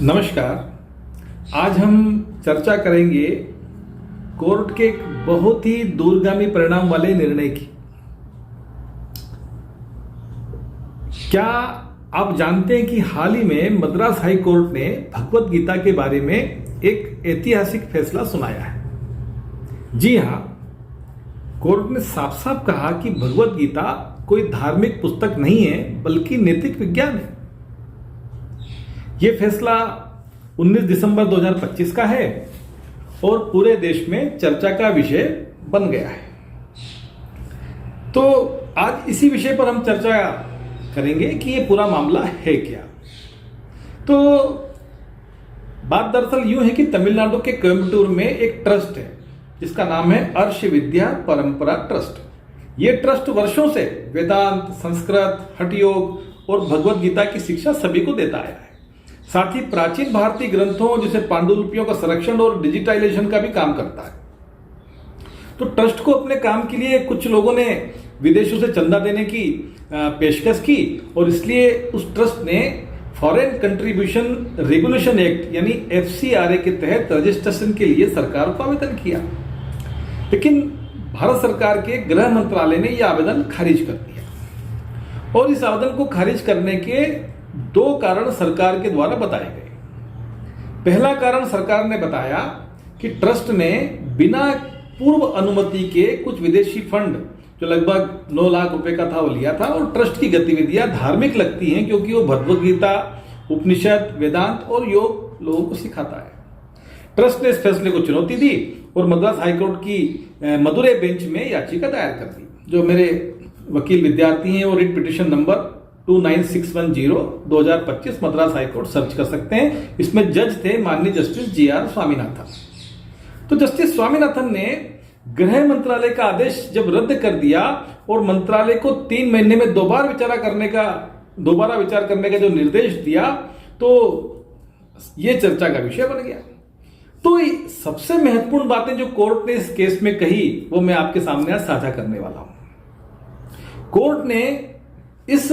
नमस्कार। आज हम चर्चा करेंगे कोर्ट के एक बहुत ही दूरगामी परिणाम वाले निर्णय की। क्या आप जानते हैं कि हाल ही में मद्रास हाई कोर्ट ने भगवत गीता के बारे में एक ऐतिहासिक फैसला सुनाया है। जी हां, कोर्ट ने साफ साफ कहा कि भगवत गीता कोई धार्मिक पुस्तक नहीं है बल्कि नैतिक विज्ञान है। यह फैसला 19 दिसंबर 2025 का है और पूरे देश में चर्चा का विषय बन गया है। तो आज इसी विषय पर हम चर्चा करेंगे कि यह पूरा मामला है क्या। तो बात दरअसल यूं है कि तमिलनाडु के कोयम्बटूर में एक ट्रस्ट है जिसका नाम है अर्ष विद्या परंपरा ट्रस्ट। यह ट्रस्ट वर्षों से वेदांत, संस्कृत, हठ योग और भगवत गीता की शिक्षा सभी को देता आया है। साथ ही प्राचीन भारतीय ग्रंथों जैसे पांडुलिपियों का संरक्षण और डिजिटाइजेशन का भी काम करता है। तो ट्रस्ट को अपने काम के लिए कुछ लोगों ने विदेशों से चंदा देने की पेशकश की और इसलिए उस ट्रस्ट ने फॉरेन कंट्रीब्यूशन रेगुलेशन एक्ट यानी FCRA के तहत रजिस्ट्रेशन के लिए सरकार को आवेदन किया, लेकिन भारत सरकार के गृह मंत्रालय ने यह आवेदन खारिज कर दिया। और इस आवेदन को खारिज करने के दो कारण सरकार के द्वारा बताए गए। पहला कारण सरकार ने बताया कि ट्रस्ट ने बिना पूर्व अनुमति के कुछ विदेशी फंड जो लगभग 9 लाख रुपए का था वो लिया था और ट्रस्ट की गतिविधियां धार्मिक लगती हैं क्योंकि वो भगवत गीता, उपनिषद, वेदांत और योग लोगों को सिखाता है। ट्रस्ट ने इस फैसले को चुनौती दी और मद्रास हाईकोर्ट की मदुरै बेंच में याचिका दायर कर दी। जो मेरे वकील विद्यार्थी हैं वो writ petition number 29610/2025 Madras high court search कर सकते हैं। इसमें जज थे माननीय जस्टिस GR स्वामीनाथन। तो जस्टिस स्वामीनाथन ने गृह मंत्रालय का आदेश जब रद्द कर दिया और मंत्रालय को 3 महीने में दोबारा विचार करने का जो निर्देश दिया तो यह चर्चा का विषय बन गया। तो सबसे महत्वपूर्ण बातें जो कोर्ट ने इस केस में कही वो मैं आपके सामने आज साझा करने वाला हूं। कोर्ट ने इस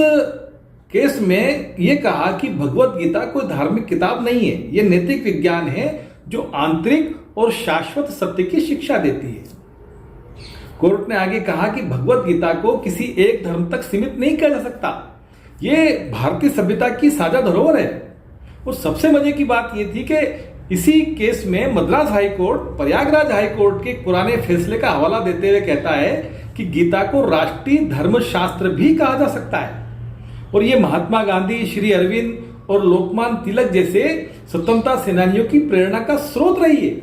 केस में यह कहा कि भगवत गीता कोई धार्मिक किताब नहीं है, यह नैतिक विज्ञान है जो आंतरिक और शाश्वत सत्य की शिक्षा देती है। कोर्ट ने आगे कहा कि भगवत गीता को किसी एक धर्म तक सीमित नहीं किया जा सकता, यह भारतीय सभ्यता की साझा धरोहर है। और सबसे मजे की बात यह थी कि इसी केस में मद्रास हाईकोर्ट प्रयागराज हाईकोर्ट के पुराने फैसले का हवाला देते हुए कहता है कि गीता को राष्ट्रीय धर्मशास्त्र भी कहा जा सकता है और यह महात्मा गांधी, श्री अरविंद और लोकमान्य तिलक जैसे स्वतंत्रता सेनानियों की प्रेरणा का स्रोत रही है।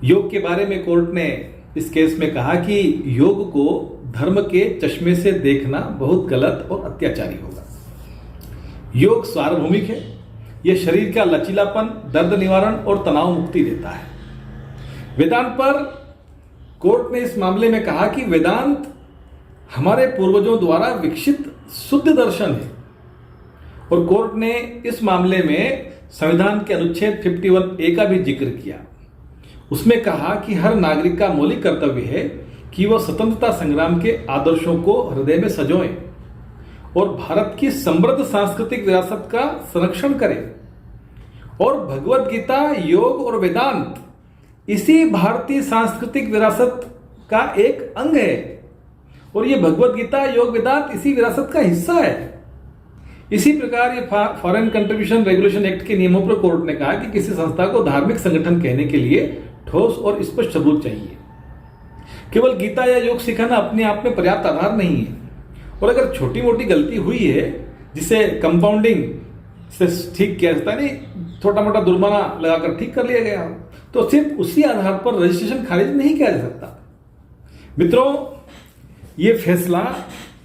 योग के बारे में कोर्ट ने इस केस में कहा कि योग को धर्म के चश्मे से देखना बहुत गलत और अत्याचारी होगा। योग सार्वभौमिक है, यह शरीर का लचीलापन, दर्द निवारण और तनाव मुक्ति देता है। वेदांत पर कोर्ट ने इस मामले में कहा कि वेदांत हमारे पूर्वजों द्वारा विकसित शुद्ध दर्शन है और कोर्ट ने इस मामले में संविधान के अनुच्छेद 51A का भी जिक्र किया। उसमें कहा कि हर नागरिक का मौलिक कर्तव्य है कि वह स्वतंत्रता संग्राम के आदर्शों को हृदय में संजोए और भारत की समृद्ध सांस्कृतिक विरासत का संरक्षण करे। और भगवत गीता, योग और वेदांत इसी भारतीय सांस्कृतिक विरासत का एक अंग है और यह भगवत गीता, योग, वेदांत इसी विरासत का हिस्सा है। इसी प्रकार ये फॉरेन कंट्रीब्यूशन रेगुलेशन एक्ट के नियमों पर कोर्ट ने कहा कि किसी संस्था को धार्मिक संगठन कहने के लिए ठोस और स्पष्ट सबूत चाहिए। केवल गीता या योग सिखाना अपने आप में पर्याप्त आधार नहीं है और अगर छोटी मोटी गलती हुई है जिसे कंपाउंडिंग से ठीक किया जाता है, नहीं छोटा मोटा जुर्माना लगाकर ठीक कर लिया गया, तो सिर्फ उसी आधार पर रजिस्ट्रेशन खारिज नहीं किया जा सकता। मित्रों, यह फैसला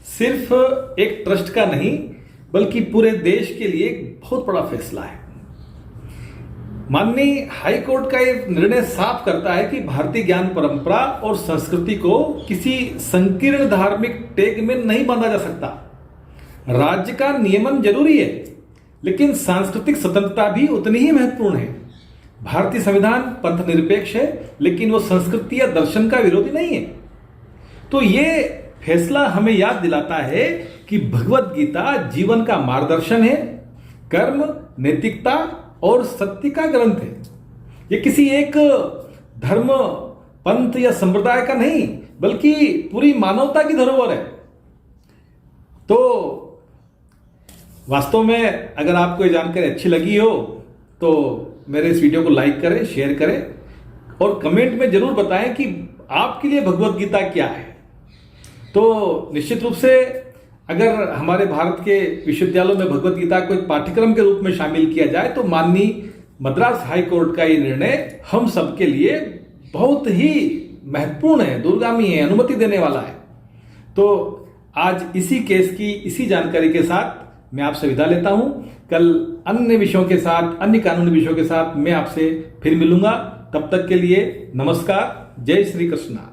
सिर्फ एक ट्रस्ट का नहीं बल्कि पूरे देश के लिए एक बहुत बड़ा फैसला है। माननीय हाई कोर्ट का यह निर्णय साफ करता है कि भारतीय ज्ञान परंपरा और संस्कृति को किसी संकीर्ण धार्मिक टैग में नहीं बांधा जा सकता। राज्य का नियमन जरूरी है लेकिन सांस्कृतिक स्वतंत्रता भी उतनी ही महत्वपूर्ण है। भारतीय संविधान पंथ निरपेक्ष है लेकिन वो संस्कृति या दर्शन का विरोधी नहीं है। तो ये फैसला हमें याद दिलाता है कि भगवत गीता जीवन का मार्गदर्शन है, कर्म, नैतिकता और सत्य का ग्रंथ है। ये किसी एक धर्म, पंथ या संप्रदाय का नहीं, बल्कि पूरी मानवता की धरोहर है। तो वास्तव में अगर आपको ये जानकारी अच्छी लगी हो तो मेरे इस वीडियो को लाइक करें, शेयर करें और कमेंट में जरूर बताएं कि आपके लिए भगवत गीता क्या है। तो निश्चित रूप से अगर हमारे भारत के विश्वविद्यालयों में भगवत गीता को एक पाठ्यक्रम के रूप में शामिल किया जाए तो माननीय मद्रास हाई कोर्ट का ये निर्णय हम सबके लिए बहुत ही महत्वपूर्ण है, दूरगामी है, अनुमति देने वाला है। तो आज इसी केस की, इसी जानकारी के साथ मैं आपसे विदा लेता हूं। कल अन्य विषयों के साथ, अन्य कानूनी विषयों के साथ मैं आपसे फिर मिलूंगा। तब तक के लिए नमस्कार, जय श्री कृष्णा।